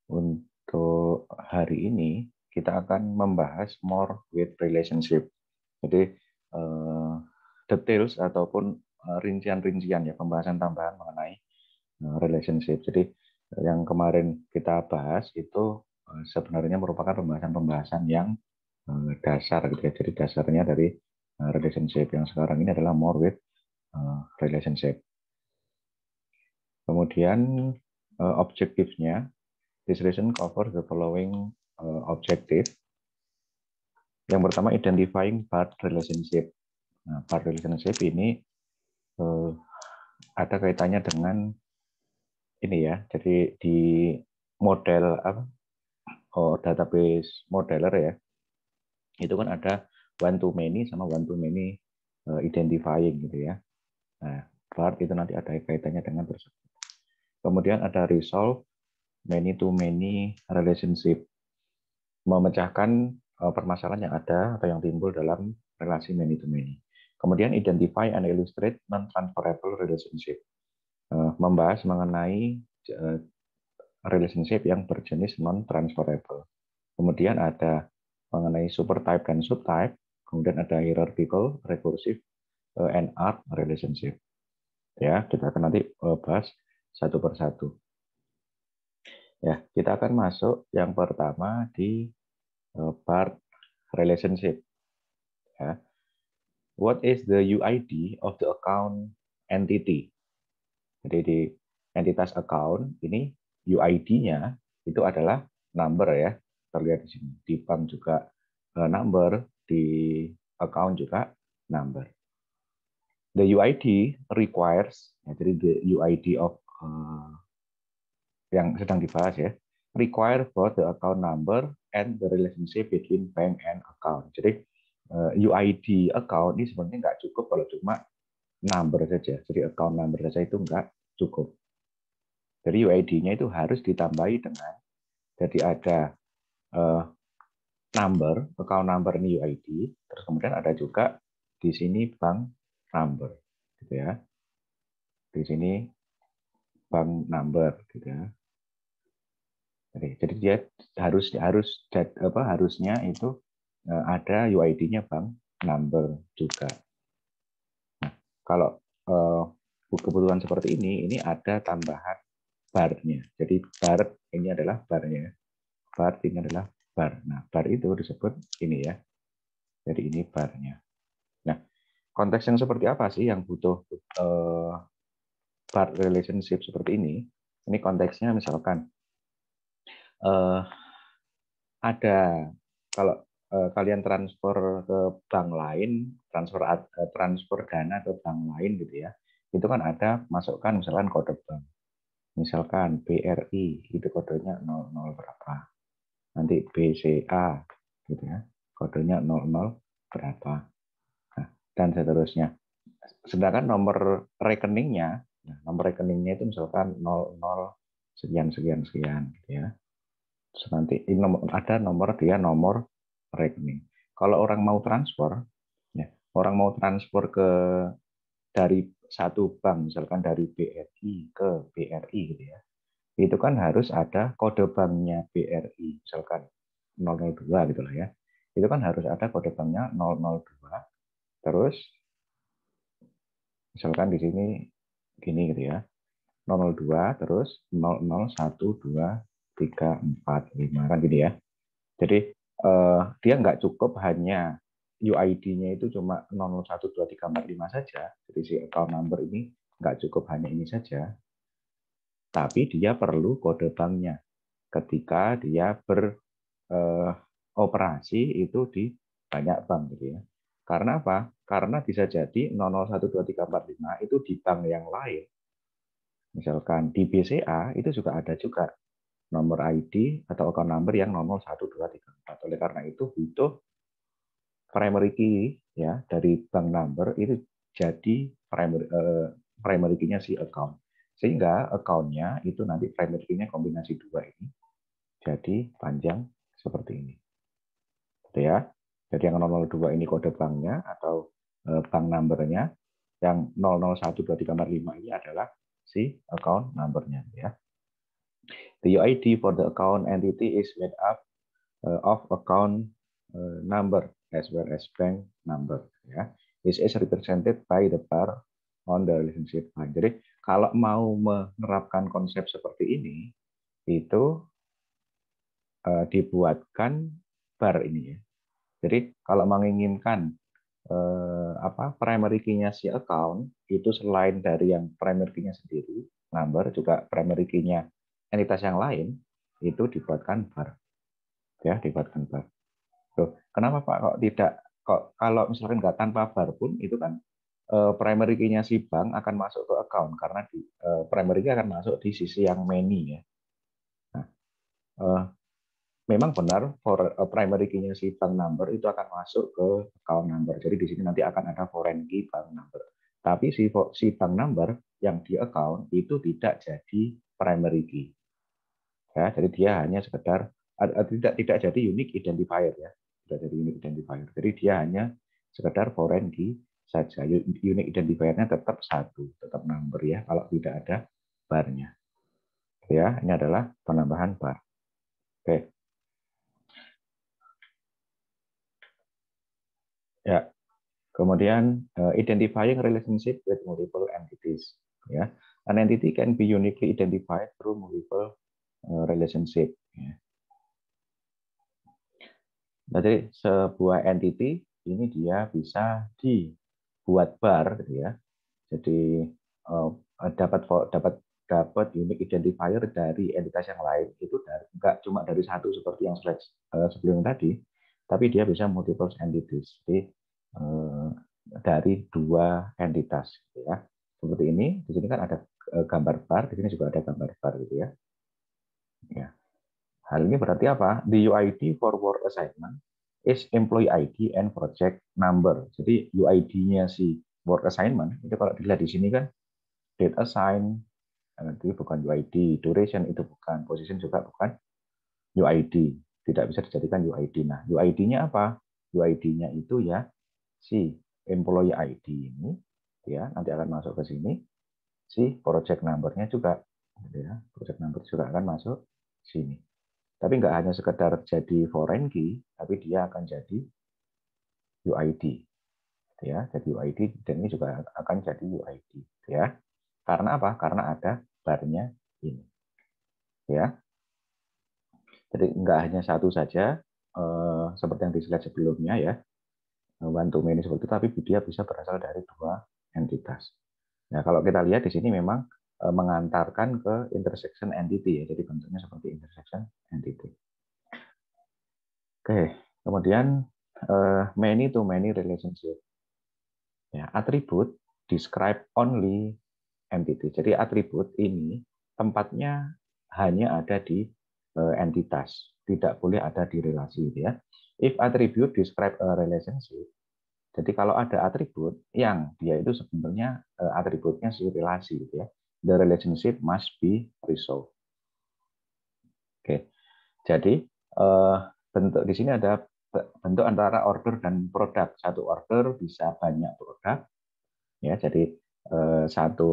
Untuk hari ini kita akan membahas more with relationship. Jadi details ataupun rincian-rincian ya, pembahasan tambahan mengenai relationship. Jadi yang kemarin kita bahas itu sebenarnya merupakan pembahasan-pembahasan yang dasar gitu ya. Jadi dasarnya dari relationship. Yang sekarang ini adalah more with relationship. Kemudian objektifnya, this lesson cover the following objective. Yang pertama, identifying part relationship. Nah, part relationship ini ada kaitannya dengan ini ya. Jadi di model apa? Database modeler ya. Itu kan ada one to many sama one to many identifying gitu ya. Nah, part itu nanti ada kaitannya dengan tersebut. Kemudian ada resolve many to many relationship. Memecahkan permasalahan yang ada atau yang timbul dalam relasi many to many. Kemudian identify and illustrate non-transferable relationship. Membahas mengenai relationship yang berjenis non-transferable. Kemudian ada mengenai supertype dan subtype. Kemudian ada hierarchical, recursive, and arc relationship. Ya, kita akan nanti bahas satu persatu. Ya, kita akan masuk yang pertama di part relationship. Ya. What is the UID of the account entity? Jadi di entitas account ini UID-nya itu adalah number ya, terlihat di sini. Di bank juga number, di account juga number. The UID requires, jadi the UID of yang sedang dibahas ya, require both the account number and the relationship between bank and account. Jadi UID account ini sebenarnya nggak cukup kalau cuma number saja. Jadi account number saja itu nggak cukup. Jadi UID-nya itu harus ditambahi dengan, jadi ada number, account number ini UID, terus kemudian ada juga di sini bank number, gitu ya. Di sini bank number, gitu ya. Jadi dia harusnya itu ada UID-nya bank number juga. Nah, kalau kebutuhan seperti ini ada tambahan bar-nya. Jadi bar ini adalah bar-nya. Bar ini adalah bar. Nah, bar itu disebut ini ya. Jadi ini bar-nya. Nah, konteks yang seperti apa sih yang butuh bar relationship seperti ini? Ini konteksnya misalkan ada kalau kalian transfer ke bank lain, transfer dana ke bank lain gitu ya. Itu kan ada masukkan misalkan kode bank. Misalkan BRI itu kodenya 00 berapa. Nanti BCA gitu ya. Kodenya 00 berapa. Nah, dan seterusnya. Sedangkan nomor rekeningnya itu misalkan 00 sekian sekian sekian gitu ya. Terus nanti ada nomor rekening. Kalau orang mau transfer, ya, orang mau transfer dari satu bank, misalkan dari BRI ke BRI gitu ya, itu kan harus ada kode banknya BRI, misalkan 002 gitu lah ya. Itu kan harus ada kode banknya 002. Terus misalkan di sini gini gitu ya, 002 terus 001234 5 kan gitu ya. Jadi dia nggak cukup hanya UID-nya itu cuma 001234 5 saja. Jadi si account number ini nggak cukup hanya ini saja. Tapi dia perlu kode banknya ketika dia beroperasi itu di banyak bank gitu ya. Karena apa? Karena bisa jadi 001234 5 itu di bank yang lain. Misalkan di BCA itu juga ada juga nomor ID atau account number yang 001234. Oleh karena itu butuh primary key ya dari bank number itu jadi primary key-nya si account. Sehingga account-nya itu nanti primary key-nya kombinasi dua ini jadi panjang seperti ini. Gitu ya. Jadi yang 002 ini kode banknya atau bank number-nya, yang 001234 5 ini adalah si account number-nya ya. The UID for the account entity is made up of account number as well as bank number. Ya, this is represented by the bar on the relationship line. Jadi kalau mau menerapkan konsep seperti ini, itu dibuatkan bar ini ya. Jadi kalau menginginkan primary key-nya si account itu selain dari yang primary key-nya sendiri, number juga primary key-nya entitas yang lain itu dibuatkan bar. Ya, dibuatkan bar. Tuh, kenapa Pak kok kalau misalkan nggak tanpa bar pun itu kan primary key-nya si bank akan masuk ke account karena primary key akan masuk di sisi yang many ya. Nah, memang benar for primary key-nya si bank number itu akan masuk ke account number. Jadi di sini nanti akan ada foreign key bank number. Tapi si bank number yang di account itu tidak jadi primary key. Ya, jadi dia hanya sekedar tidak jadi unique identifier ya. Tidak jadi unique identifier. Jadi dia hanya sekedar foreign key saja. Unique identifier-nya tetap satu, tetap number ya kalau tidak ada barnya. Ya, ini adalah penambahan bar. Oke. Ya, kemudian identifying relationship with multiple entities. Ya, an entity can be uniquely identified through multiple relationship. Ya. Jadi sebuah entity ini dia bisa dibuat bar, gitu ya. Jadi dapat unique identifier dari entitas yang lain itu nggak cuma dari satu seperti yang sebelum tadi, tapi dia bisa multiple entities. Jadi dari dua entitas, gitu ya. Seperti ini, di sini kan ada gambar bar, di sini juga ada gambar bar, gitu ya. Ya. Hal ini berarti apa? The UID for work assignment is employee ID and project number. Jadi UID-nya si work assignment itu kalau dilihat di sini kan date assign itu bukan UID, duration itu bukan, position juga bukan UID. Tidak bisa dijadikan UID. Nah, UID-nya apa? UID-nya itu ya si employee ID ini ya nanti akan masuk ke sini. Si project number-nya juga ya, project number juga akan masuk sini. Tapi nggak hanya sekedar jadi foreign key, tapi dia akan jadi UID. Ya, jadi UID dan ini juga akan jadi UID. Ya, karena apa? Karena ada barnya ini. Ya, jadi nggak hanya satu saja, seperti yang di slide sebelumnya ya, one to many seperti itu, tapi dia bisa berasal dari dua entitas. Nah, kalau kita lihat di sini memang mengantarkan ke intersection entity ya, jadi bentuknya seperti intersection entity. Oke, kemudian many to many relationship. Ya, atribut describe only entity. Jadi atribut ini tempatnya hanya ada di entitas, tidak boleh ada di relasi, ya. If attribute describe a relationship, jadi kalau ada atribut yang dia itu sebenarnya atributnya si relasi, gitu ya. The relationship must be resolved. Oke, jadi bentuk di sini ada bentuk antara order dan produk. Satu order bisa banyak produk, ya. Jadi satu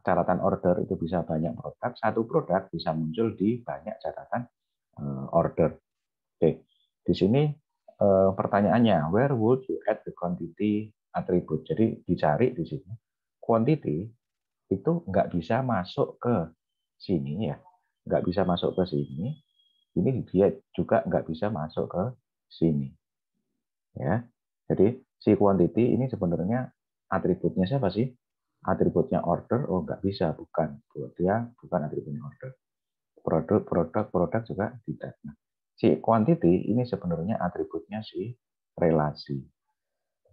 catatan order itu bisa banyak produk, satu produk bisa muncul di banyak catatan order. Oke, di sini pertanyaannya, where would you add the quantity attribute? Jadi dicari di sini, quantity itu nggak bisa masuk ke sini ya, nggak bisa masuk ke sini. Ini dia juga nggak bisa masuk ke sini. Ya, jadi si quantity ini sebenarnya atributnya siapa sih? Atributnya order, oh nggak bisa, bukan. Dia bukan atributnya order. Produk juga tidak. Nah, si quantity ini sebenarnya atributnya si relasi.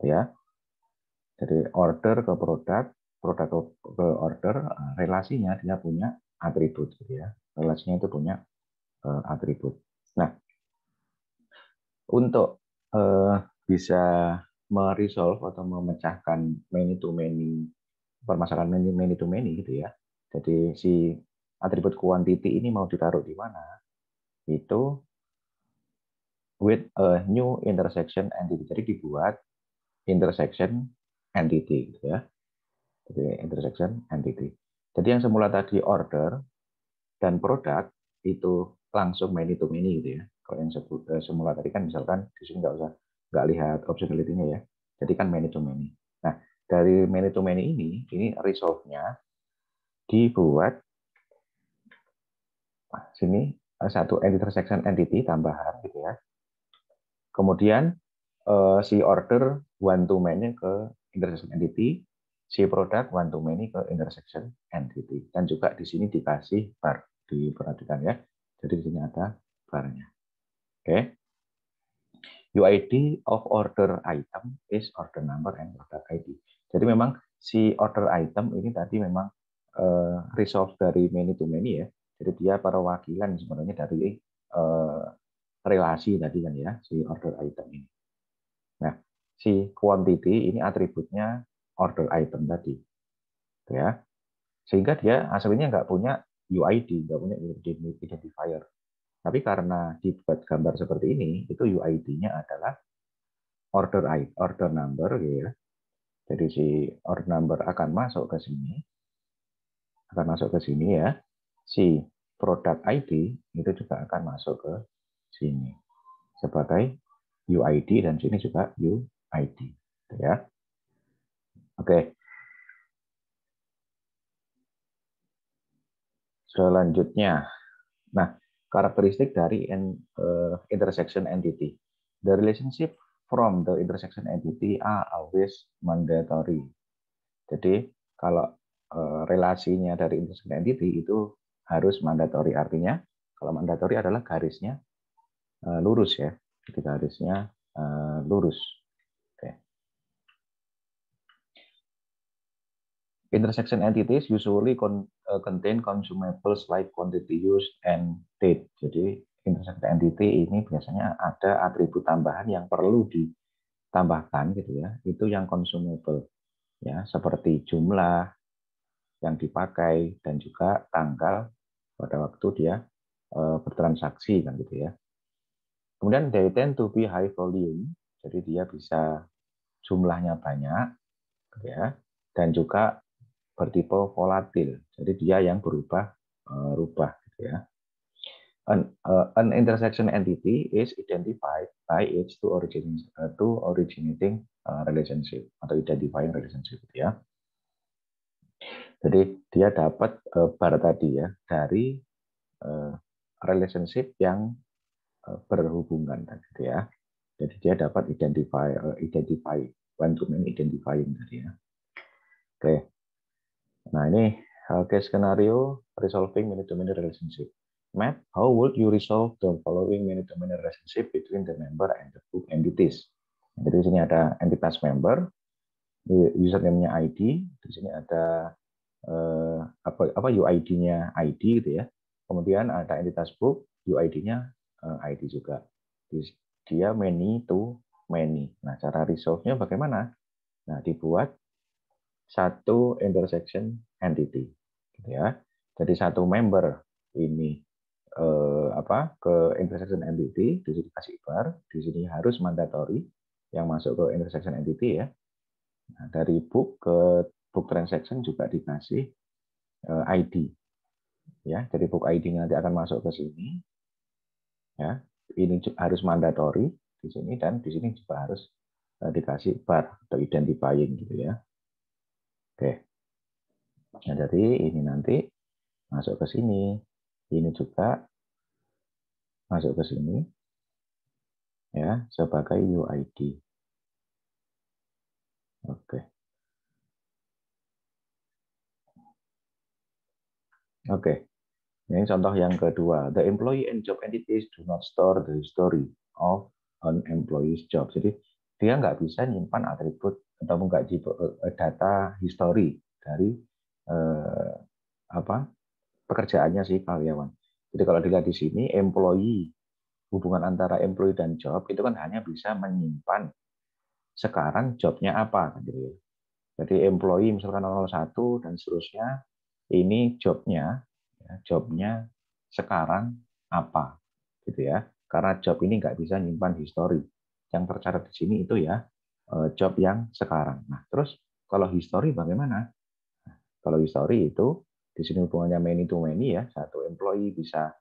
Ya, jadi order ke produk, produk ke order, relasinya dia punya atribut. Gitu ya. Relasinya itu punya atribut. Nah, untuk bisa meresolve atau memecahkan many to many permasalahan many to many gitu ya. Jadi si atribut quantity ini mau ditaruh di mana? Itu with a new intersection entity. Jadi dibuat intersection entity gitu ya. Jadi intersection entity. Jadi yang semula tadi order dan produk itu langsung many to many gitu ya. Kalau yang semula tadi kan misalkan di sini nggak lihat optionality-nya ya. Jadi kan many to many. Nah, dari many to many ini resolve-nya dibuat sini satu intersection entity tambahan gitu ya. Kemudian si order one to many ke intersection entity, si produk one to many ke intersection entity. Dan juga di sini dikasih bar, diperhatikan ya. Jadi di sini ada barnya. Oke. UID of order item is order number and product ID. Jadi memang si order item ini tadi memang resolve dari many to many ya. Jadi dia perwakilan sebenarnya dari relasi tadi kan ya, si order item ini. Nah, si quantity ini atributnya order item tadi. Ya. Sehingga dia aslinya nggak punya UID, nggak punya identifier. Tapi karena dibuat gambar seperti ini, itu UID-nya adalah order number gitu ya. Jadi si order number akan masuk ke sini. Ya. Si product ID itu juga akan masuk ke sini sebagai UID dan sini juga UID ya. Oke. Selanjutnya. Nah, karakteristik dari intersection entity. The relationship from the intersection entity are always mandatory. Jadi kalau relasinya dari intersection entity itu harus mandatory. Artinya kalau mandatory adalah garisnya lurus ya. Jadi garisnya lurus. Oke. Intersection entities usually contain consumables like quantity used and date. Jadi intersection entity ini biasanya ada atribut tambahan yang perlu ditambahkan gitu ya. Itu yang consumable ya, seperti jumlah yang dipakai dan juga tanggal pada waktu dia bertransaksi kan gitu ya. Kemudian they tend to be high volume, jadi dia bisa jumlahnya banyak gitu ya, dan juga bertipe volatil. Jadi dia yang berubah-rubah gitu ya. An intersection entity is identified by its two originating relationship atau identifying relationship gitu ya. Jadi dia dapat bar tadi ya dari relationship yang berhubungan gitu ya. Jadi dia dapat identify one to many identifying tadi ya. Oke. Nah, ini case scenario resolving many-to-many relationship. Matt, how would you resolve the following many-to-many relationship between the member and the book entities? Jadi di sini ada entitas member, username-nya ID, di sini ada apa UID-nya ID gitu ya. Kemudian ada entitas book, UID-nya ID juga. Dia many to many. Nah, cara resolve-nya bagaimana? Nah, dibuat satu intersection entity gitu ya. Jadi satu member ini ke intersection entity, di sini kasih bar, di sini harus mandatory yang masuk ke intersection entity ya. Nah, dari book ke book transaction juga dikasih ID ya. Jadi book ID nanti akan masuk ke sini ya. Ini harus mandatory di sini dan di sini juga harus dikasih bar atau identifying gitu ya. Oke. Nah, jadi ini nanti masuk ke sini. Ini juga masuk ke sini ya sebagai UID. Oke. Oke. Ini contoh yang kedua. The employee and job entities do not store the history of an employee's job. Jadi dia nggak bisa nyimpan atribut atau nggak data history dari pekerjaannya si karyawan. Jadi kalau dilihat di sini employee, hubungan antara employee dan job itu kan hanya bisa menyimpan sekarang jobnya apa gitu ya. Jadi employee misalkan 01 dan seterusnya, ini jobnya sekarang apa gitu ya. Karena job ini nggak bisa nyimpan history. Yang tercatat di sini itu ya job yang sekarang. Nah, terus kalau history bagaimana? Kalau history itu Di sini hubungannya many to many ya, satu employee bisa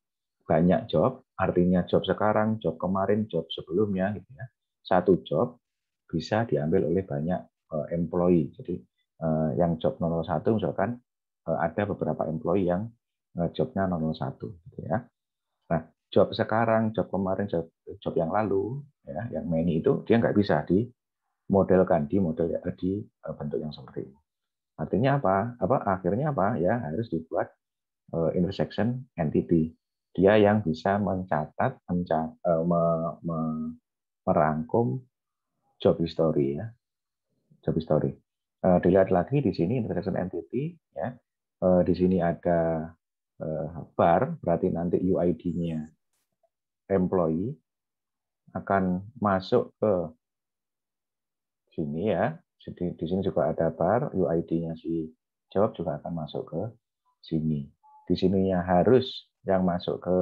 banyak job, artinya job sekarang, job kemarin, job sebelumnya gitu ya. Satu job bisa diambil oleh banyak employee. Jadi yang job 001 misalkan ada beberapa employee yang jobnya 001 gitu ya. Nah, job sekarang, job kemarin, job yang lalu ya, yang many itu dia nggak bisa dimodelkan di bentuk yang seperti ini. Artinya apa? Akhirnya apa? Ya harus dibuat intersection entity. Dia yang bisa mencatat, merangkum job history ya, job history. Dilihat lagi di sini intersection entity ya. Di sini ada bar, berarti nanti UID-nya employee akan masuk ke sini ya. Jadi di sini juga ada bar, UID-nya si job juga akan masuk ke sini. Di sininya harus yang masuk ke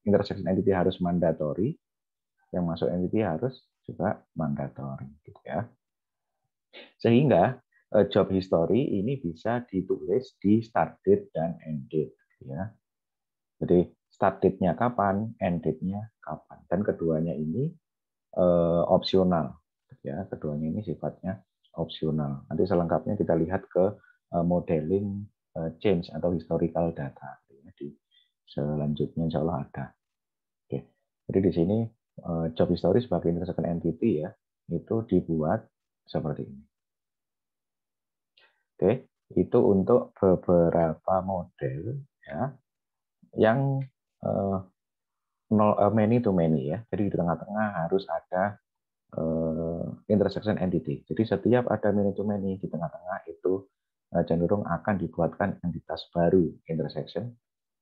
intersection entity harus mandatory, yang masuk entity harus juga mandatory gitu ya. Sehingga job history ini bisa ditulis di start date dan end date ya. Jadi start date-nya kapan, end date-nya kapan. Dan keduanya ini opsional ya, keduanya ini sifatnya opsional. Nanti selengkapnya kita lihat ke modeling change atau historical data ya, di selanjutnya insya Allah ada. Oke. Jadi di sini job history sebagai intersection entity ya, itu dibuat seperti ini. Oke, itu untuk beberapa model ya yang many to many ya. Jadi di tengah-tengah harus ada intersection entity. Jadi setiap ada many to many di tengah-tengah itu cenderung akan dibuatkan entitas baru, intersection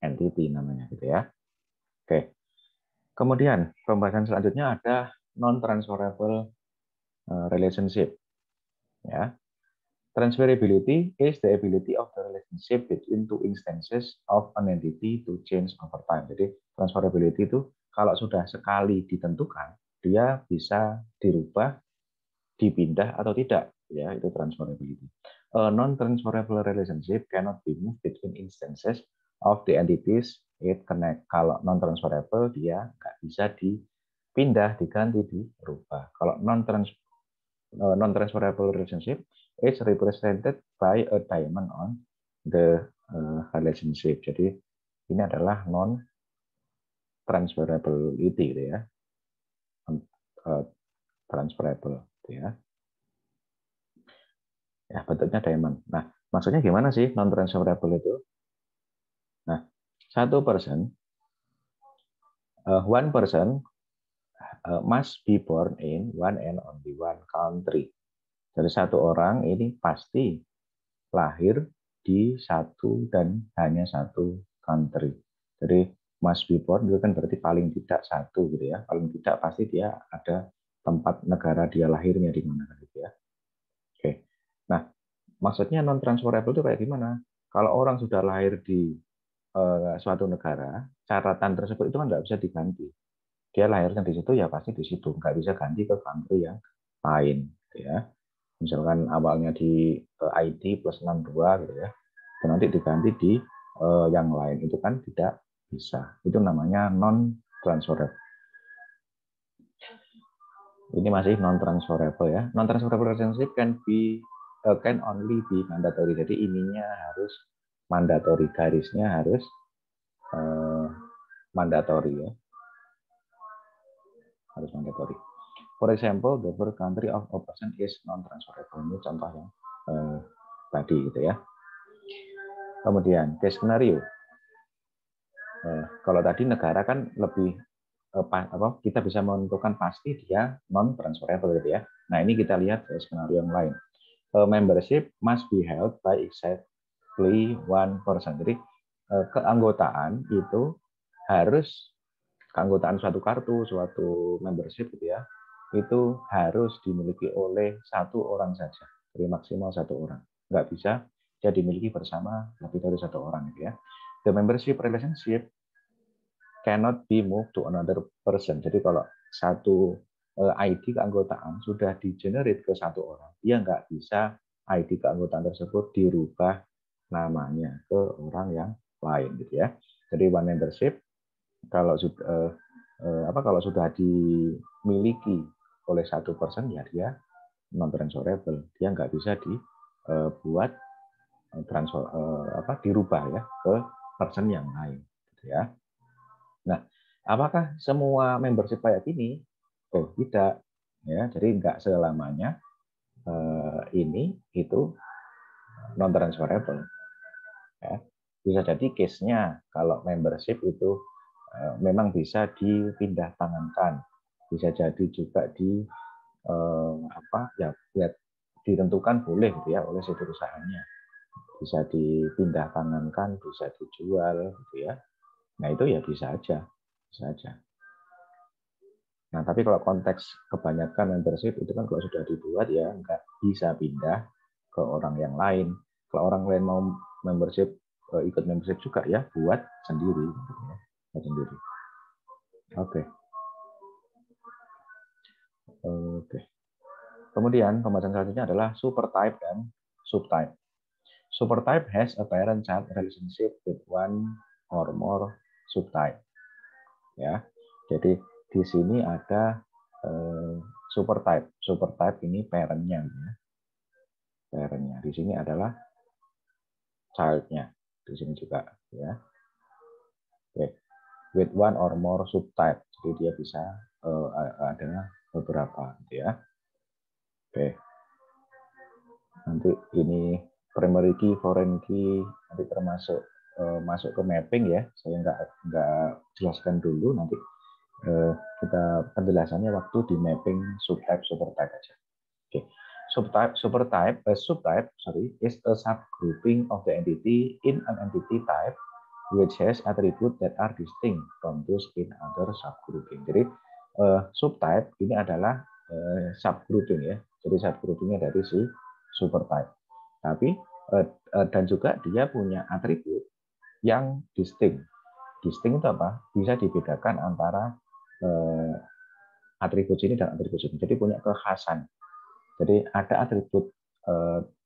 entity namanya gitu ya. Oke. Kemudian pembahasan selanjutnya ada non transferable relationship ya. Transferability is the ability of the relationship between two instances of an entity to change over time. Jadi transferability itu kalau sudah sekali ditentukan, dia bisa dirubah, dipindah atau tidak. Ya, itu transferability. A non-transferable relationship cannot be moved between instances of the entities it connect. Kalau non-transferable, dia nggak bisa dipindah, diganti, dirubah. Kalau non-transferable relationship is represented by a diamond on the relationship. Jadi ini adalah non-transferability gitu ya. Transferable gitu ya. Ya, bentuknya diamond. Nah, maksudnya gimana sih non-transferable itu? Nah, one person must be born in one and only one country. Jadi satu orang ini pasti lahir di satu dan hanya satu country. Jadi must be born itu kan berarti paling tidak satu gitu ya. Paling tidak pasti dia ada tempat negara dia lahirnya di mana gitu ya. Oke. Nah, maksudnya non transferable itu kayak gimana? Kalau orang sudah lahir di suatu negara, catatan tersebut itu kan nggak bisa diganti. Dia lahirnya di situ ya pasti di situ, nggak bisa ganti ke country yang lain gitu ya. Misalkan awalnya di ID plus 62 gitu ya, dan nanti diganti di yang lain, itu kan tidak bisa. Itu namanya non transferable. Ini masih non transferable ya. Non transferable relationship can only be mandatory. Jadi ininya harus mandatory, garisnya harus mandatory ya. Harus mandatory. For example, the birth country of a person is non-transferable. Ini contoh yang tadi gitu ya. Kemudian case scenario. Kalau tadi negara kan lebih kita bisa menentukan pasti dia non-transferable gitu ya. Nah ini kita lihat skenario yang lain. Membership must be held by exactly one person. Jadi keanggotaan itu harus keanggotaan suatu kartu, suatu membership gitu ya, itu harus dimiliki oleh satu orang saja, jadi maksimal satu orang. Nggak bisa dia dimiliki bersama lebih dari satu orang gitu ya. The membership relationship cannot be moved to another person. Jadi kalau satu ID keanggotaan sudah di-generate ke satu orang, dia nggak bisa ID keanggotaan tersebut dirubah namanya ke orang yang lain gitu ya. Jadi one membership kalau sudah kalau sudah dimiliki oleh satu person ya dia non transferable, dia nggak bisa dibuat transfer dirubah ya ke person yang lain gitu ya. Nah, apakah semua membership kayak gini? Oh, tidak ya. Jadi nggak selamanya ini itu non transferable ya. Bisa jadi case-nya kalau membership itu memang bisa dipindah tangankan, bisa jadi juga ya ditentukan boleh gitu ya oleh si perusahaannya, bisa dipindah tangankan, bisa dijual gitu ya. Nah itu ya bisa aja, bisa aja. Nah tapi kalau konteks kebanyakan membership itu kan kalau sudah dibuat ya nggak bisa pindah ke orang yang lain. Kalau orang lain mau membership ikut membership juga ya buat sendiri, gitu ya. Buat sendiri. Oke. Oke. Kemudian pembahasan selanjutnya adalah supertype dan subtype. Supertype has a parent-child relationship with one or more subtype. Ya, jadi di sini ada supertype. Supertype ini parent-nya, ya. Parent-nya. Di sini adalah child-nya. Di sini juga, ya. Oke. With one or more subtype. Jadi dia bisa ada beberapa, gitu ya. Oke. Nanti ini primary key, foreign key, nanti termasuk masuk ke mapping ya. Saya nggak jelaskan dulu, nanti kita penjelasannya waktu di mapping subtype supertype aja. Oke. Subtype is a subgrouping of the entity in an entity type which has attributes that are distinct from those in other subgrouping. Jadi subtype ini adalah subgrouping ya. Jadi subgroupingnya dari si supertype. Tapi dan juga dia punya atribut yang distinct. Distinct itu apa? Bisa dibedakan antara atribut ini dan atribut ini. Jadi punya kekhasan. Jadi ada atribut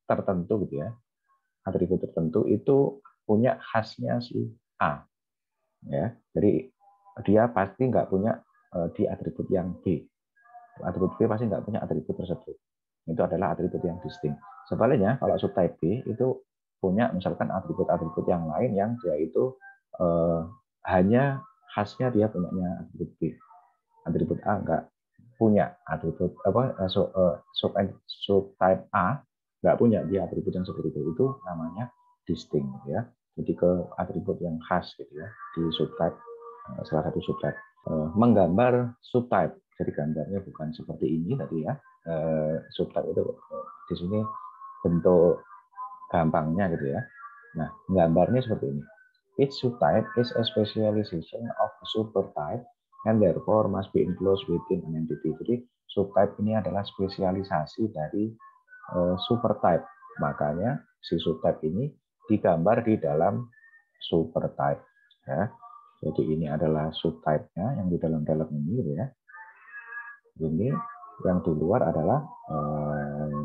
tertentu gitu ya. Atribut tertentu itu punya khasnya si A. Ya. Jadi dia pasti nggak punya di atribut yang B. Atribut B pasti nggak punya atribut tersebut. Itu adalah atribut yang distinct. Sebaliknya kalau subtype B itu punya misalkan atribut-atribut yang lain yang dia itu hanya khasnya dia punyanya atribut B. Atribut A nggak punya atribut subtype A nggak punya dia atribut yang seperti itu namanya distinct ya. Jadi ke atribut yang khas gitu ya di subtype salah satu subtype. Menggambar subtype. Jadi gambarnya bukan seperti ini tadi ya. Subtype itu di sini bentuk gampangnya gitu ya. Nah, gambarnya seperti ini. Each subtype is a specialization of a supertype and therefore must be enclosed within an entity. Jadi subtype ini adalah spesialisasi dari supertype. Makanya si subtype ini digambar di dalam supertype. Ya. Jadi ini adalah subtype-nya yang di dalam ini ya. Ini yang di luar adalah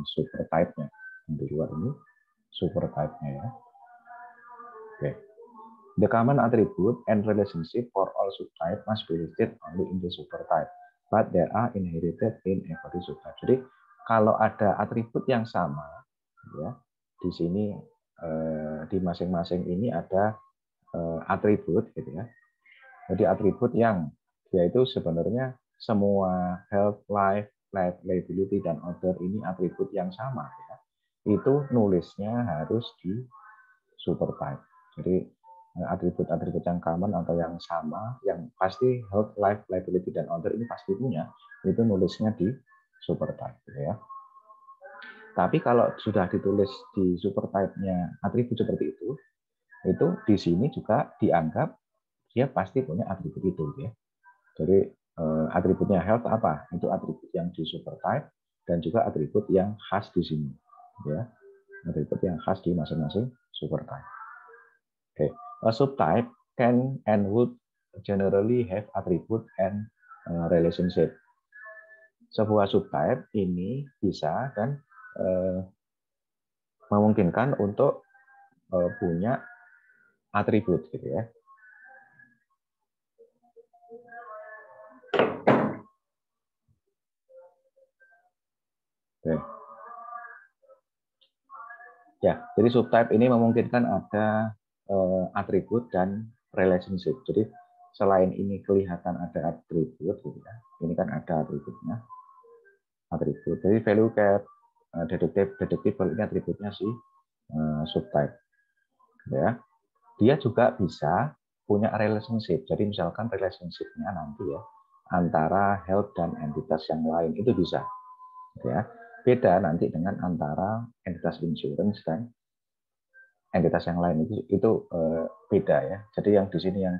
supertype-nya. Yang di luar ini supertype-nya ya. Oke. The common attribute and relationship for all subtype must be listed only in the supertype, but they are inherited in every subtype. Jadi kalau ada atribut yang sama, ya di sini di masing-masing ini ada atribut, gitu ya. Jadi atribut yang dia itu sebenarnya semua health, life, liability dan order ini atribut yang sama, ya. Itu nulisnya harus di supertype. Jadi atribut-atribut yang common atau yang sama, yang pasti health, life, liability dan order ini pasti punya, itu nulisnya di supertype, gitu ya. Tapi kalau sudah ditulis di supertype-nya atribut seperti itu di sini juga dianggap dia pasti punya atribut itu ya. Jadi atributnya health apa? Itu atribut yang di supertype dan juga atribut yang khas di sini ya. Atribut yang khas di masing-masing supertype. Oke. A subtype can and would generally have attribute and relationship. Sebuah subtype ini bisa dan memungkinkan untuk punya atribut gitu ya. Oke. Ya, jadi subtype ini memungkinkan ada atribut dan relationship. Jadi selain ini kelihatan ada atribut gitu ya. Ini kan ada atributnya. Atribut. Jadi value cap, deductible ini atributnya si subtype. Ya. Dia juga bisa punya relationship. Jadi misalkan relationship-nya nanti ya antara health dan entitas yang lain itu bisa. Ya. Beda nanti dengan antara entitas insurance dan entitas yang lain itu beda ya. Jadi yang di sini yang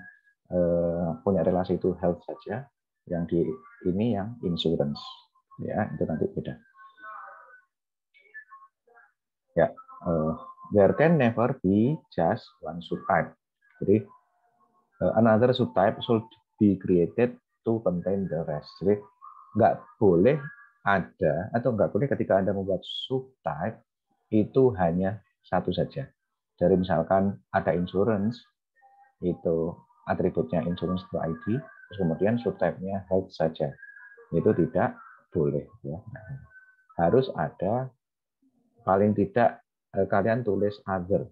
punya relasi itu health saja, yang di ini yang insurance ya, itu nanti beda. Ya, there can never be just one subtype. Jadi another subtype should be created to contain the rest. Jadi nggak boleh ada atau nggak boleh ketika Anda membuat subtype itu hanya satu saja. Jadi misalkan ada insurance, itu atributnya insurance to ID, terus kemudian subtype-nya health saja. Itu tidak boleh. Ya. Harus ada, paling tidak kalian tulis other.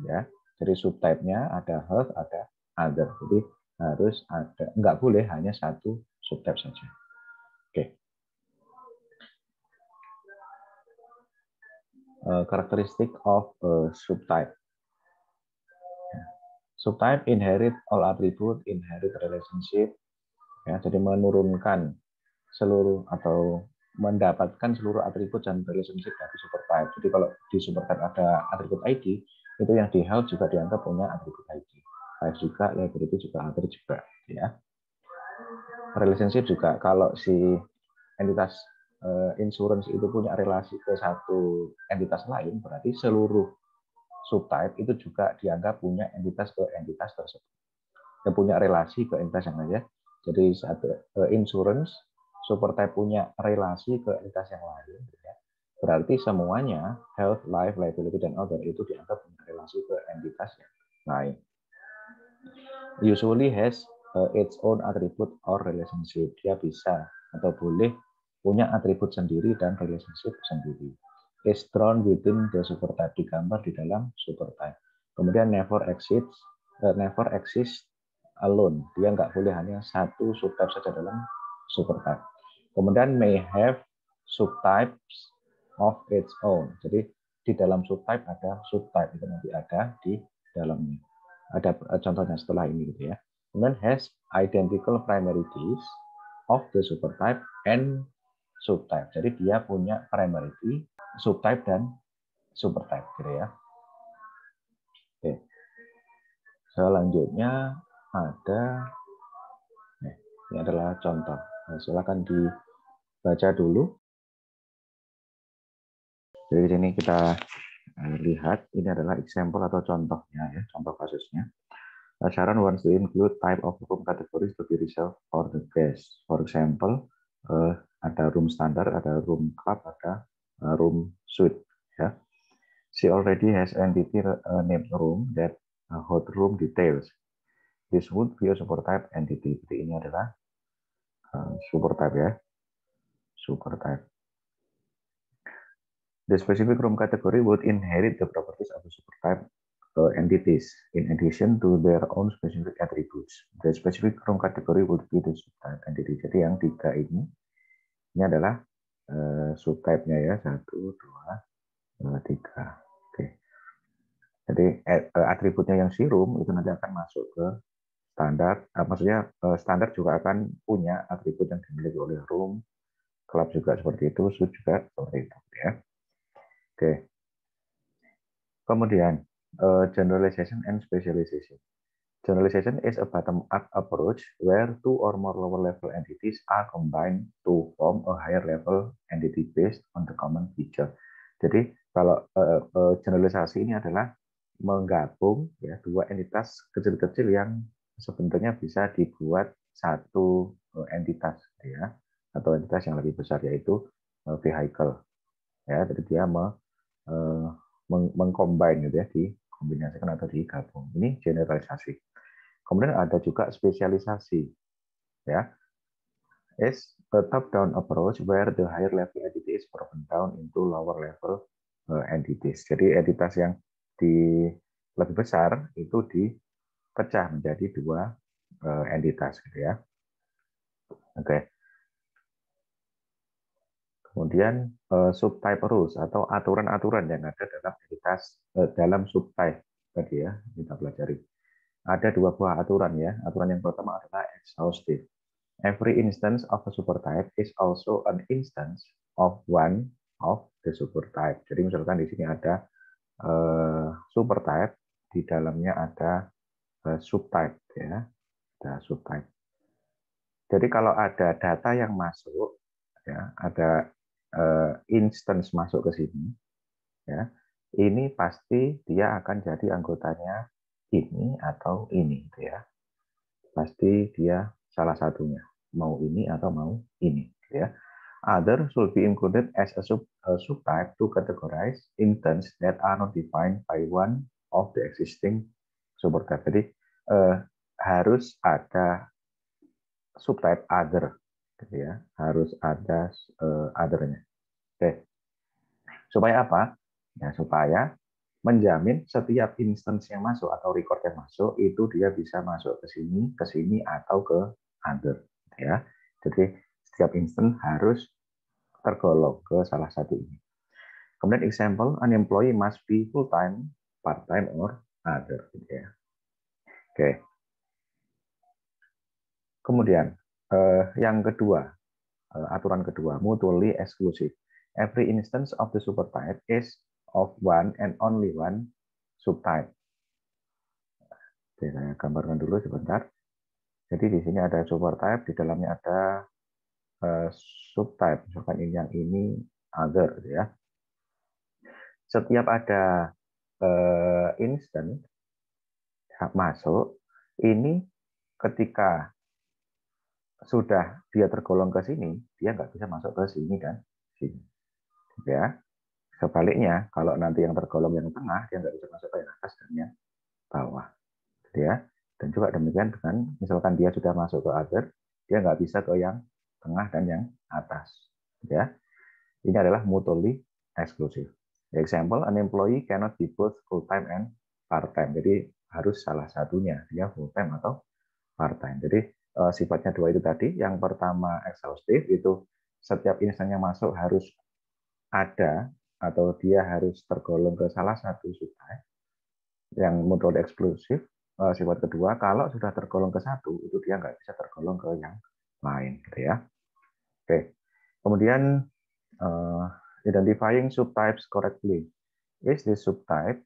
Ya. Jadi subtype-nya ada health, ada other. Jadi harus ada, nggak boleh hanya satu subtype saja. Oke. Characteristic of subtype. Subtype inherit all attribute, inherit relationship. Ya, jadi menurunkan seluruh atau mendapatkan seluruh atribut dan relationship dari supertype. Jadi kalau di supertype ada atribut ID, itu yang di health juga dianggap punya atribut ID. Type juga, liability juga, other juga. Ya. Relationship juga kalau si entitas insurance itu punya relasi ke satu entitas lain, berarti seluruh subtype itu juga dianggap punya entitas ke entitas tersebut. Yang punya relasi ke entitas yang lain ya. Jadi satu insurance supertype punya relasi ke entitas yang lain, ya. Berarti semuanya health, life, liability dan other itu dianggap punya relasi ke entitas yang lain. Usually has its own attribute or relationship. Dia bisa atau boleh punya atribut sendiri dan relationship sendiri. Is drawn within the supertype, digambar di dalam supertype. Kemudian never exist alone. Dia nggak boleh hanya satu subtype saja dalam supertype. Kemudian may have subtypes of its own. Jadi di dalam subtype ada subtype, itu nanti ada di dalamnya. Ada contohnya setelah ini gitu ya. Kemudian has identical primary keys of the supertype and subtype. Jadi dia punya primary key, subtype dan supertype gitu ya. Oke. Selanjutnya ada ini adalah contoh. Nah, silakan dibaca dulu. Jadi di sini kita lihat ini adalah example atau contohnya ya, contoh kasusnya. Sharon wants to include type of room categories to be reserved for the guest. For example, ada room standard, ada room club, ada room suite. Ya. She already has entity named room that hot room details. This would be a supertype entity. Jadi ini adalah supertype ya, supertype. The specific room category would inherit the properties of the supertype entities in addition to their own specific attributes. The specific room category would be the subtype entity. Jadi yang tiga ini adalah subtype-nya ya, 1, 2, 3. Oke. Jadi atributnya yang si room itu nanti akan masuk ke standar. Maksudnya standar juga akan punya atribut yang dimiliki oleh room, club juga seperti itu, suite juga seperti itu ya. Oke. Kemudian generalization and specialization. Generalization is a bottom-up approach where two or more lower-level entities are combined to form a higher-level entity based on the common feature. Jadi kalau generalisasi ini adalah menggabung ya dua entitas kecil-kecil yang sebenarnya bisa dibuat satu entitas ya, atau entitas yang lebih besar yaitu vehicle ya. Jadi dia mengcombine gitu ya, di dikombinasikan atau digabung. Ini generalisasi. Kemudian ada juga spesialisasi, ya. Is a top-down approach where the higher level entity is broken down into lower level entities. Jadi entitas yang lebih besar itu dipecah menjadi dua entitas, gitu ya. Oke. Kemudian subtype rules atau aturan-aturan yang ada dalam entitas dalam subtype tadi ya kita pelajari. Ada dua buah aturan ya. Aturan yang pertama adalah exhaustive. Every instance of a supertype is also an instance of one of the supertype. Jadi misalkan di sini ada supertype, di dalamnya ada subtype ya, ada subtype. Jadi kalau ada data yang masuk, ya, ada instance masuk ke sini, ya, ini pasti dia akan jadi anggotanya ini atau ini, gitu ya. Pasti dia salah satunya, mau ini atau mau ini, gitu ya. Other should be included as a subtype to categorize instance that are not defined by one of the existing supertype. Jadi harus ada subtype other, gitu ya. Harus ada other-nya. Oke. Supaya apa? Ya, supaya menjamin setiap instance yang masuk atau record yang masuk itu dia bisa masuk ke sini atau ke other, gitu ya. Jadi setiap instance harus tergolong ke salah satu ini. Kemudian example, an employee must be full time, part time, or other, gitu ya. Oke. Kemudian yang kedua, aturan kedua, mutually exclusive. Every instance of the supertype is of one and only one subtype. Oke, saya gambarkan dulu sebentar. Jadi di sini ada supertype, di dalamnya ada subtype. Misalkan ini yang ini other, gitu ya. Setiap ada instance masuk, ini ketika sudah dia tergolong ke sini, dia nggak bisa masuk ke sini dan sini. Ya, sebaliknya kalau nanti yang tergolong yang tengah, dia nggak bisa masuk ke yang atas dan yang bawah. Ya, dan juga demikian dengan misalkan dia sudah masuk ke other, dia nggak bisa ke yang tengah dan yang atas. Ya, ini adalah mutually exclusive. Example, an employee cannot be both full time and part time. Jadi harus salah satunya, dia full time atau part time. Jadi sifatnya dua itu tadi. Yang pertama exhaustive, itu setiap instansi yang masuk harus ada atau dia harus tergolong ke salah satu subtype. Yang mutually exclusive, sifat kedua, kalau sudah tergolong ke satu, itu dia nggak bisa tergolong ke yang lain, gitu ya. Oke. Kemudian identifying subtypes correctly. Is this subtype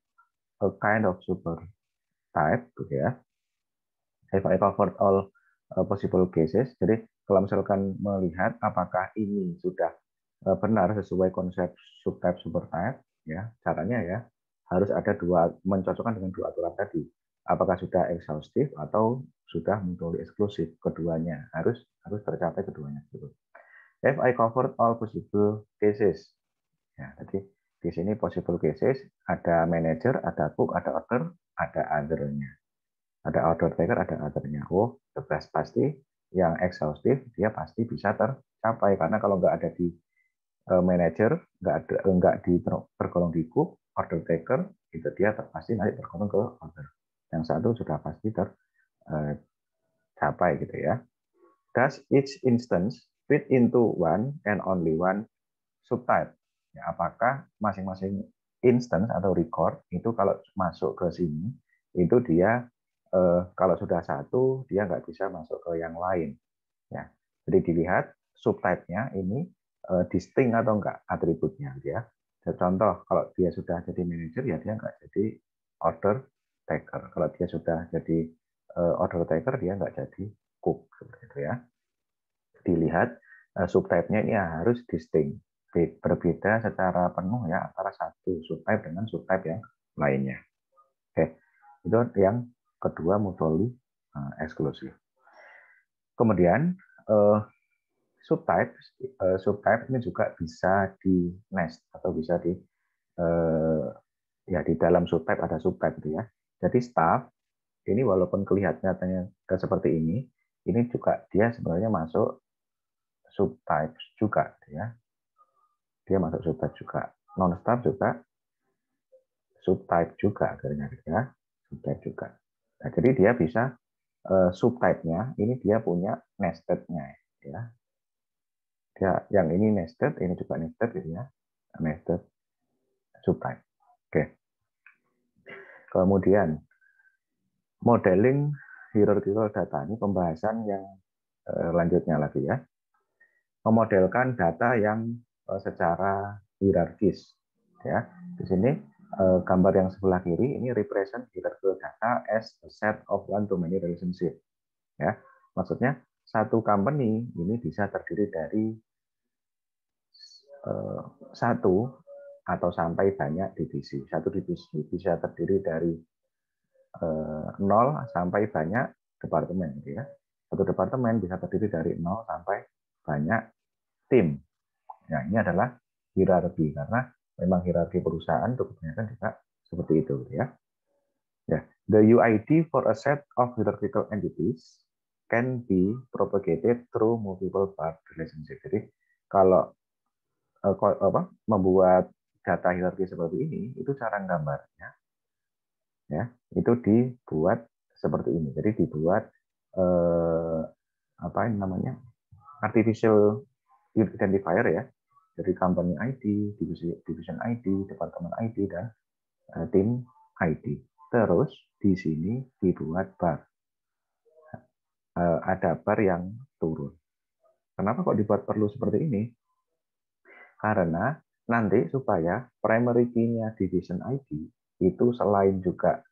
a kind of supertype, gitu ya? Have I covered all possible cases? Jadi kalau misalkan melihat apakah ini sudah benar sesuai konsep subtype supertype, ya caranya ya harus ada mencocokkan dengan dua aturan tadi. Apakah sudah exhaustive atau sudah mutually exclusive, keduanya harus tercapai keduanya. Have I covered all possible cases? Ya, jadi di sini possible cases ada manager, ada cook, ada order, ada other-nya. Ada order taker, ada other-nya. Oh, the best pasti yang exhaustive dia pasti bisa tercapai karena kalau nggak ada di manager, nggak tergolong di cook, order taker, itu dia pasti nanti tergolong ke order. Yang satu sudah pasti tercapai gitu ya. Does each instance fit into one and only one subtype? Ya, apakah masing-masing instance atau record itu kalau masuk ke sini itu dia kalau sudah satu dia nggak bisa masuk ke yang lain. Ya, jadi dilihat subtype-nya ini distinct atau enggak atributnya, ya. Contoh, kalau dia sudah jadi manager ya dia nggak jadi order taker. Kalau dia sudah jadi order taker dia nggak jadi cook, seperti itu ya. Dilihat subtype-nya ini harus distinct, berbeda secara penuh ya antara satu subtype dengan subtype yang lainnya. Oke, itu yang kedua mutually exclusive. Kemudian subtype ini juga bisa di nest atau bisa Ya, di dalam subtype ada subtype gitu ya. Jadi staff ini walaupun kelihatannya seperti ini juga dia sebenarnya masuk subtype juga gitu ya. Dia masuk subtype juga. Non-staff juga subtype juga akhirnya ya. Subtype juga. Nah, jadi dia bisa subtype-nya ini dia punya nested-nya ya. Dia yang ini nested, ini juga nested gitu ya. Nested subtype. Oke. Kemudian modeling hierarchical data ini pembahasan yang lanjutnya lagi ya. Memodelkan data yang secara hierarkis ya. Di sini gambar yang sebelah kiri ini represent hierarchical data as a set of one to many relationship ya. Maksudnya satu company ini bisa terdiri dari satu atau sampai banyak divisi. Satu divisi bisa terdiri dari 0 sampai banyak departemen gitu ya. Satu departemen bisa terdiri dari 0 sampai banyak tim. Nah, ini adalah hierarki karena memang hierarki perusahaan untuk kebanyakan juga seperti itu gitu ya. Ya, the UID for a set of hierarchical entities can be propagated through multiple part relationship. Jadi kalau membuat data hierarki seperti ini itu cara gambarnya ya itu dibuat seperti ini. Jadi dibuat apa ini namanya artificial identifier ya. Jadi company ID, division ID, department ID dan tim ID. Terus di sini dibuat bar. Ada bar yang turun. Kenapa kok dibuat perlu seperti ini? Karena nanti supaya primary key-nya division ID itu selain juga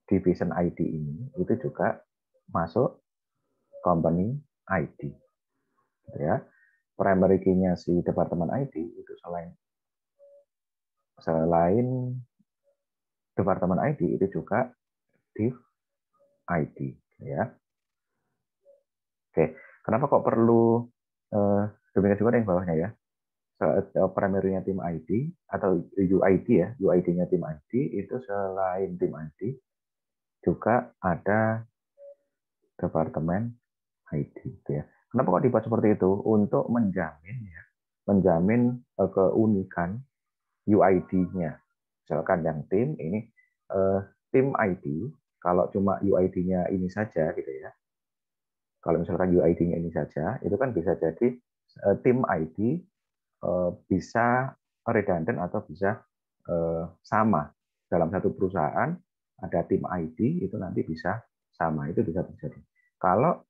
division ID ini, itu juga masuk company ID. Gitu ya. Primary key-nya si departemen ID itu selain departemen ID itu juga div ID. Gitu ya. Oke, kenapa kok perlu demikian juga yang bawahnya ya? Primary-nya tim ID atau UID ya, UID-nya tim ID itu selain tim ID juga ada departemen ID gitu ya. Kenapa kok dibuat seperti itu? Untuk menjamin ya, menjamin keunikan UID-nya. Misalkan yang tim ini tim ID, kalau cuma UID-nya ini saja gitu ya. Kalau misalkan UID-nya ini saja, itu kan bisa jadi tim ID bisa redundant atau bisa sama dalam satu perusahaan ada tim ID itu nanti bisa sama itu bisa terjadi. Kalau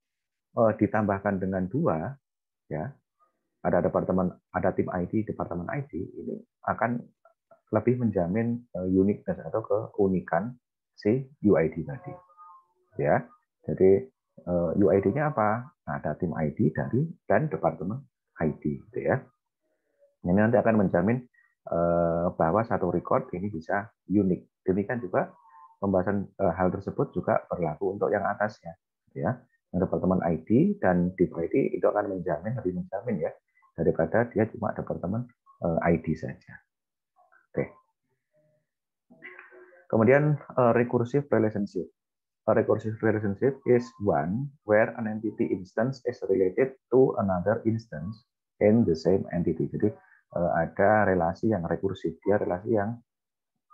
ditambahkan dengan dua ya ada tim ID departemen ID ini akan lebih menjamin uniqueness atau keunikan si UID tadi ya. Jadi UID-nya apa? Nah, ada tim ID dan departemen ID gitu ya. Ini nanti akan menjamin bahwa satu record ini bisa unik. Demikian juga pembahasan hal tersebut juga berlaku untuk yang atasnya, ya. Yang departemen ID dan div ID itu akan lebih menjamin ya daripada dia cuma departemen ID saja. Oke. Kemudian recursive relationship. A recursive relationship is one where an entity instance is related to another instance in the same entity. Jadi ada relasi yang rekursif, dia relasi yang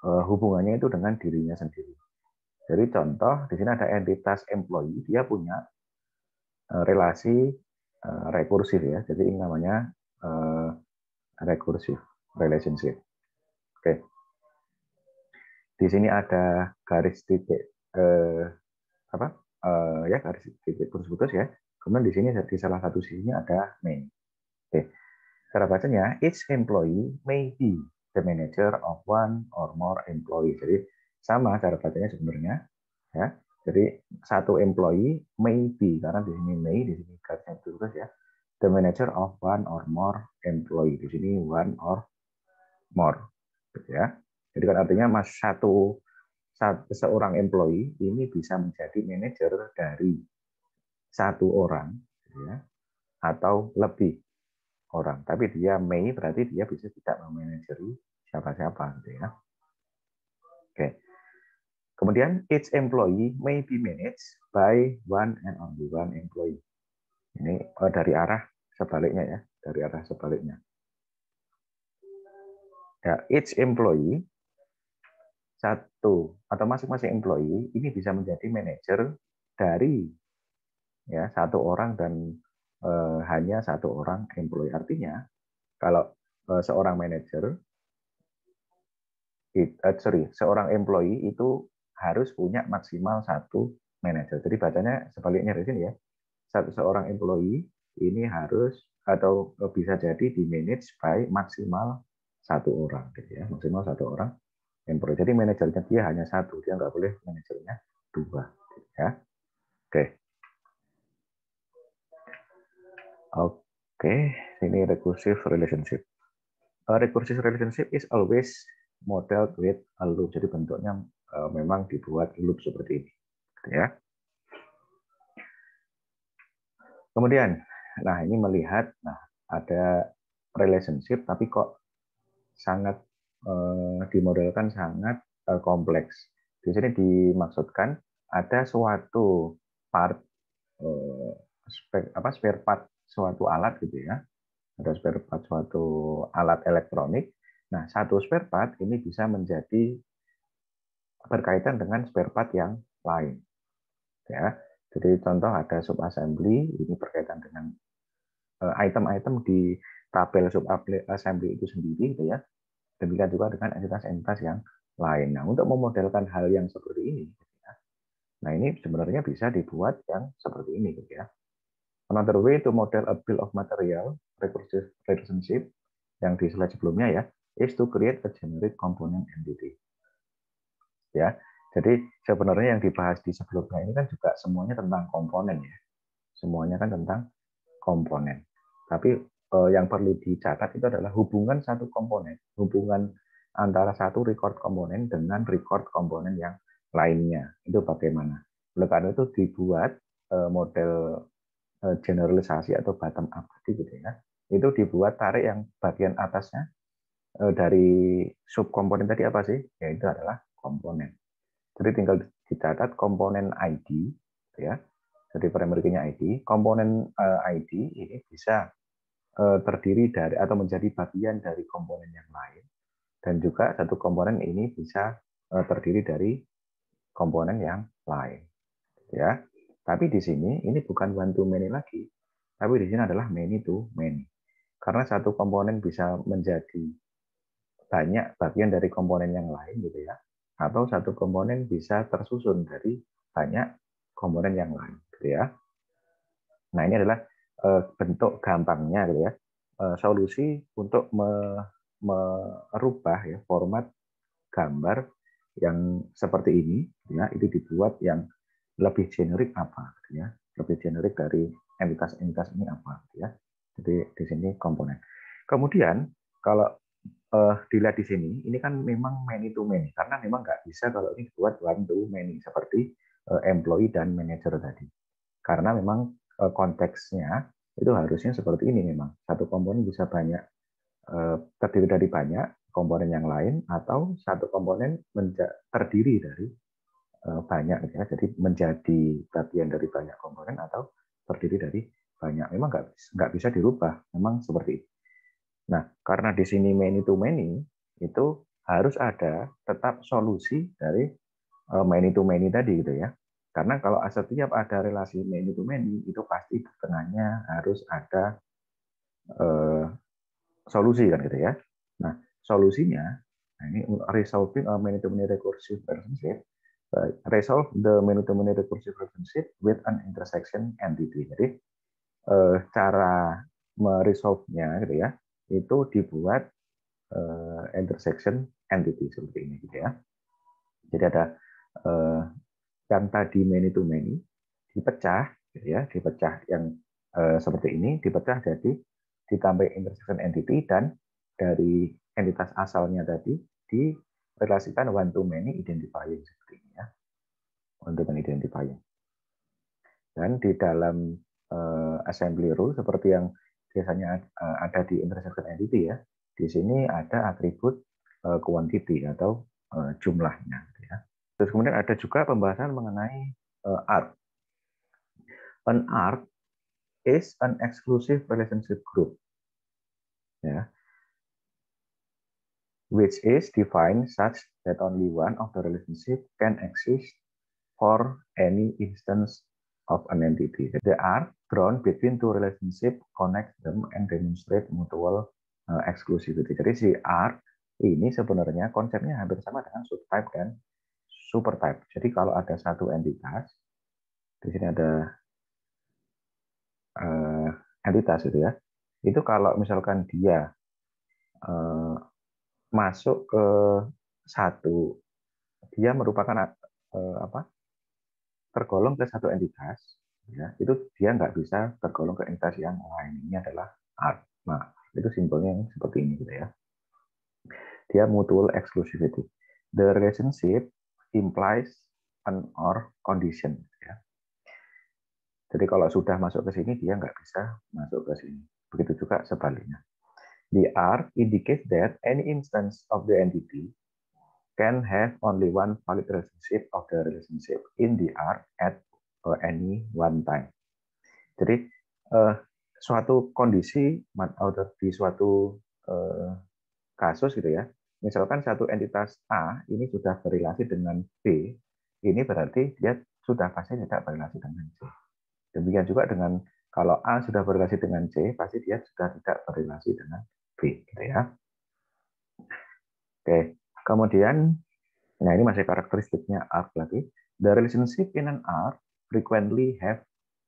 hubungannya itu dengan dirinya sendiri. Jadi contoh di sini ada entitas employee, dia punya relasi rekursif ya. Jadi ini namanya recursive relationship. Oke. Di sini ada garis titik ya garis titik putus-putus ya. Kemudian di sini di salah satu sisinya ada main. Oke. Cara bacanya each employee may be the manager of one or more employee. Jadi sama cara bacanya sebenarnya ya. Jadi satu employee may be karena di sini may, di sini garisnya putus ya. The manager of one or more employee. Di sini one or more. Gitu ya. Jadi kan artinya seorang employee ini bisa menjadi manajer dari satu orang ya, atau lebih orang. Tapi dia may berarti dia bisa tidak memanajeri siapa-siapa gitu ya. Oke. Kemudian each employee may be managed by one and only one employee. Ini dari arah sebaliknya ya, dari arah sebaliknya. Ya, each employee satu atau masing-masing employee ini bisa menjadi manajer dari ya satu orang dan hanya satu orang employee. Artinya kalau seorang manajer seorang employee itu harus punya maksimal satu manajer. Jadi bacanya sebaliknya di sini ya. Seorang employee ini harus atau bisa jadi di manage by maksimal satu orang, gitu ya. Maksimal satu orang employee. Jadi manajernya dia hanya satu, dia nggak boleh manajernya dua, gitu ya. Oke. Oke, ini recursive relationship. A recursive relationship is always modeled with a loop. Jadi bentuknya memang dibuat loop seperti ini, gitu ya. Kemudian, nah ini melihat, nah ada relationship tapi kok sangat dimodelkan sangat kompleks. Di sini dimaksudkan ada suatu part spare part suatu alat gitu ya. Ada spare part suatu alat elektronik. Nah, satu spare part ini bisa menjadi berkaitan dengan spare part yang lain. Ya. Jadi contoh ada sub assembly ini berkaitan dengan item-item di tabel sub assembly itu sendiri gitu ya. Demikian juga dengan entitas-entitas yang lain. Nah, untuk memodelkan hal yang seperti ini, ya, nah ini sebenarnya bisa dibuat yang seperti ini, gitu ya. Another way to model a bill of material recursive relationship yang di slide sebelumnya ya, is to create a generic component entity. Ya, jadi sebenarnya yang dibahas di sebelumnya ini kan juga semuanya tentang komponen ya, semuanya kan tentang komponen. Tapi yang perlu dicatat itu adalah hubungan satu komponen, hubungan antara satu record komponen dengan record komponen yang lainnya. Itu bagaimana? Oleh karena itu dibuat model generalisasi atau bottom up tadi gitu ya. Itu dibuat tarik yang bagian atasnya dari subkomponen tadi apa sih? Yaitu adalah komponen. Jadi tinggal dicatat komponen ID ya. Jadi primary key-nya ID, komponen ID ini bisa terdiri dari atau menjadi bagian dari komponen yang lain, dan juga satu komponen ini bisa terdiri dari komponen yang lain, ya. Tapi di sini ini bukan one to many lagi, tapi di sini adalah many to many, karena satu komponen bisa menjadi banyak bagian dari komponen yang lain, gitu ya, atau satu komponen bisa tersusun dari banyak komponen yang lain, gitu ya. Nah, ini adalah bentuk gampangnya gitu ya. Solusi untuk merubah ya format gambar yang seperti ini ya, itu dibuat yang lebih generik apa gitu ya. Lebih generik dari entitas-entitas ini apa gitu ya. Jadi di sini komponen. Kemudian kalau dilihat di sini, ini kan memang many to many karena memang nggak bisa kalau ini buat one to many seperti employee dan manager tadi. Karena memang konteksnya itu harusnya seperti ini memang. Satu komponen bisa banyak terdiri dari banyak komponen yang lain atau satu komponen terdiri dari banyak ya. Jadi menjadi bagian dari banyak komponen atau terdiri dari banyak. Memang nggak bisa dirubah. Memang seperti itu. Nah, karena di sini many to many itu harus ada tetap solusi dari many to many tadi gitu ya. Karena kalau setiap ada relasi many to many itu pasti di tengahnya harus ada solusi kan gitu ya. Nah, solusinya nah ini resolving a many to many recursive relationship, resolve the many to many recursive relationship with an intersection entity. Jadi cara meresolve-nya gitu ya, itu dibuat intersection entity seperti ini gitu ya. Jadi ada yang tadi many to many dipecah gitu ya, dipecah yang seperti ini, dipecah jadi ditambah intersection entity, dan dari entitas asalnya tadi direlasikan one to many identifying seperti ini ya, one to many identifying. Dan di dalam assembly rule seperti yang biasanya ada di intersection entity ya, di sini ada atribut quantity atau jumlahnya. Ya. Terus kemudian ada juga pembahasan mengenai arc. An arc is an exclusive relationship group, ya, which is defined such that only one of the relationship can exist for any instance of an entity. The arc drawn between two relationships connects them and demonstrate mutual exclusivity. Jadi si arc ini sebenarnya konsepnya hampir sama dengan subtype dan supertype. Jadi kalau ada satu entitas, di sini ada entitas itu ya, itu kalau misalkan dia masuk ke satu, dia merupakan tergolong ke satu entitas, ya, itu dia nggak bisa tergolong ke entitas yang lain. Ini adalah arc. Nah, itu simbolnya yang seperti ini gitu ya. Dia mutual exclusivity. The relationship implies an or condition. Ya. Jadi kalau sudah masuk ke sini, dia nggak bisa masuk ke sini. Begitu juga sebaliknya. The arc indicates that any instance of the entity can have only one valid relationship of the relationship in the arc at any one time. Jadi suatu kondisi atau di suatu kasus gitu ya, misalkan satu entitas A ini sudah berrelasi dengan B, ini berarti dia sudah pasti tidak berrelasi dengan C. Demikian juga dengan kalau A sudah berrelasi dengan C, pasti dia sudah tidak berrelasi dengan B, gitu ya. Oke, kemudian, nah ini masih karakteristiknya arc lagi. The relationship in an arc frequently have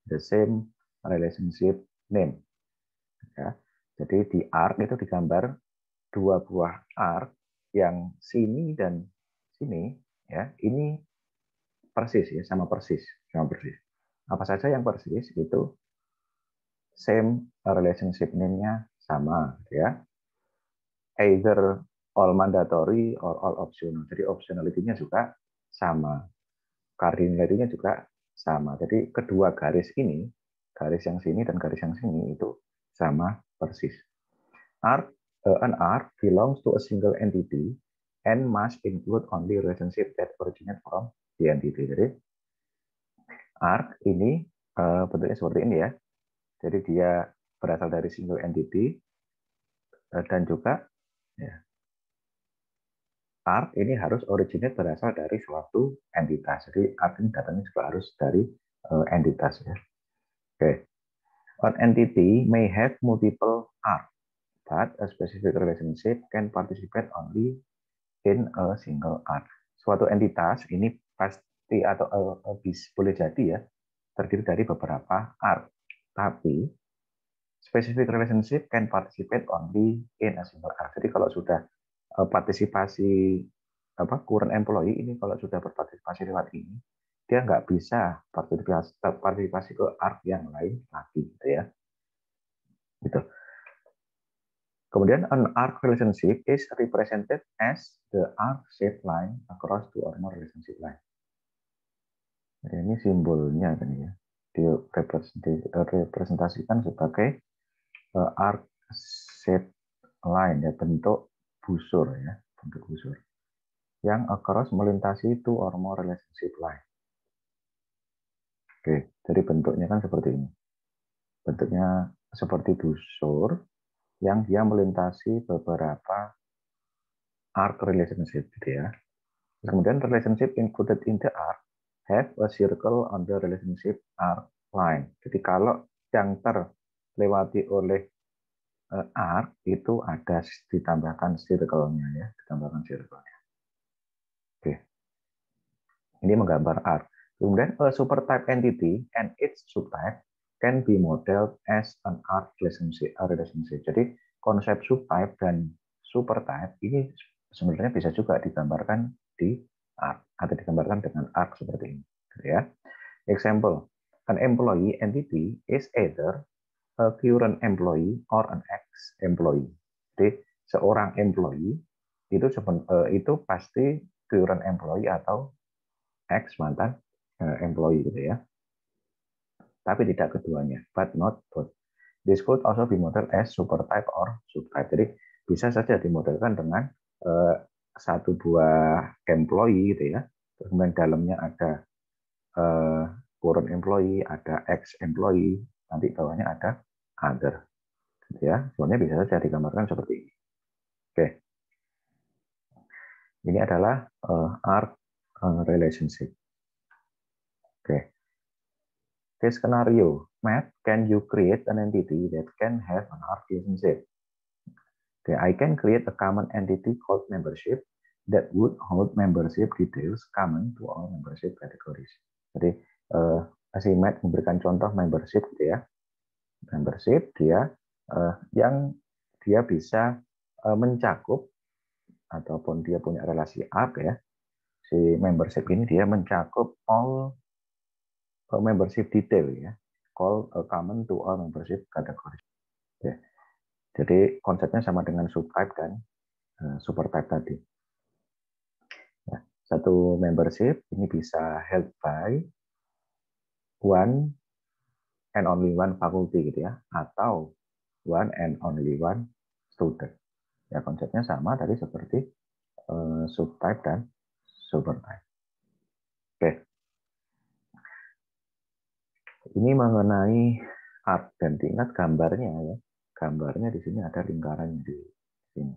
the same relationship name. Ya, jadi di arc itu digambar dua buah arc yang sini dan sini, ya ini persis ya, sama persis. Apa saja yang persis itu same relationship name-nya sama, ya. Either all mandatory or all optional. Jadi optionality-nya juga sama. Cardinality-nya juga sama. Jadi kedua garis ini, garis yang sini dan garis yang sini itu sama persis. An arc belongs to a single entity and must include only relationship that originate from the entity. Jadi arc ini bentuknya seperti ini ya. Jadi dia berasal dari single entity dan juga ya, arc ini harus originate berasal dari suatu entitas. Jadi arc ini datangnya juga harus dari entitas ya. Oke. An entity may have multiple arc, but a specific relationship can participate only in a single arc. Suatu entitas ini pasti atau boleh jadi ya terdiri dari beberapa arc, tapi specific relationship can participate only in a single arc. Jadi kalau sudah partisipasi current employee ini kalau sudah berpartisipasi lewat ini, dia nggak bisa partisipasi ke arc yang lain lagi, gitu ya. Gitu. Kemudian an arc relationship is represented as the arc-shaped line across two or more relationship line. Ini simbolnya kan ya, direpresentasikan sebagai arc-shaped line ya, bentuk busur ya, bentuk busur yang across melintasi two or more relationship line. Oke, jadi bentuknya kan seperti ini. Bentuknya seperti busur yang dia melintasi beberapa arc relationship gitu ya. Kemudian relationship included in the arc have a circle on the relationship arc line. Jadi kalau yang terlewati oleh arc itu ada ditambahkan circle-nya ya, ditambahkan circle-nya. Oke. Ini menggambar arc. Kemudian a supertype entity and its subtype can be modeled as an arc relationship. Jadi konsep subtype dan supertype ini sebenarnya bisa juga digambarkan di arc atau digambarkan dengan arc seperti ini, gitu ya. Example, an employee entity is either a current employee or an ex-employee. Jadi seorang employee itu pasti current employee atau ex mantan employee gitu ya. Tapi tidak keduanya, but not both. This could also be modeled as supertype or subtype. Jadi bisa saja dimodelkan dengan satu buah employee gitu ya. Terus kemudian dalamnya ada current employee, ada ex employee, nanti bawahnya ada other. Gitu ya. Sebenarnya bisa saja digambarkan seperti ini. Oke. Ini adalah ARC relationship. Oke. This scenario, Matt, can you create an entity that can have an ARC relationship? Okay, I can create a common entity called membership that would hold membership details common to all membership categories. Jadi si Matt memberikan contoh membership gitu ya. Membership dia yang dia bisa mencakup ataupun dia punya relasi ARC ya. Si membership ini dia mencakup all membership detail ya. Call common to all membership categories. Ya. Jadi konsepnya sama dengan subtype kan, supertype tadi. Nah, satu membership ini bisa held by one and only one faculty gitu ya, atau one and only one student. Ya konsepnya sama tadi seperti subtype dan supertype. Oke. Ini mengenai art dan diingat gambarnya ya. Gambarnya di sini ada lingkaran di sini.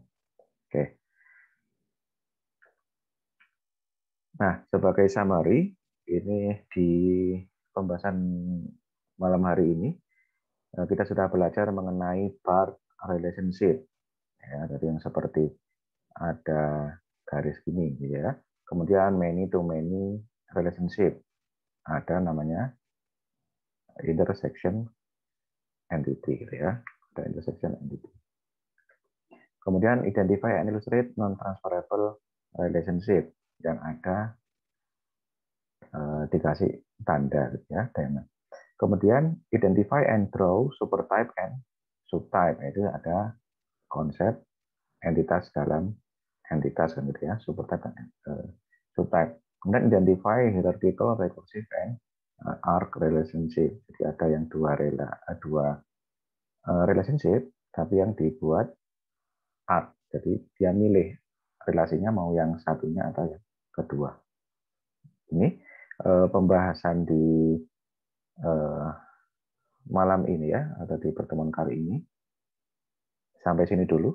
Oke. Nah, sebagai summary ini di pembahasan malam hari ini kita sudah belajar mengenai part relationship. Ya, dari yang seperti ada garis gini gitu ya. Kemudian many to many relationship. Ada namanya intersection entity gitu ya. Ada intersection entity. Kemudian identify and illustrate non-transferable relationship yang ada dikasih tanda gitu ya, diamond. Kemudian identify and draw supertype and subtype. Itu ada konsep entitas dalam entitas kan gitu ya, supertype dan subtype. Kemudian identify hierarchical, recursive, and arc relationship. Jadi ada yang dua relationship, tapi yang dibuat arc. Jadi dia milih relasinya mau yang satunya atau yang kedua. Ini pembahasan di malam ini ya, atau di pertemuan kali ini. Sampai sini dulu.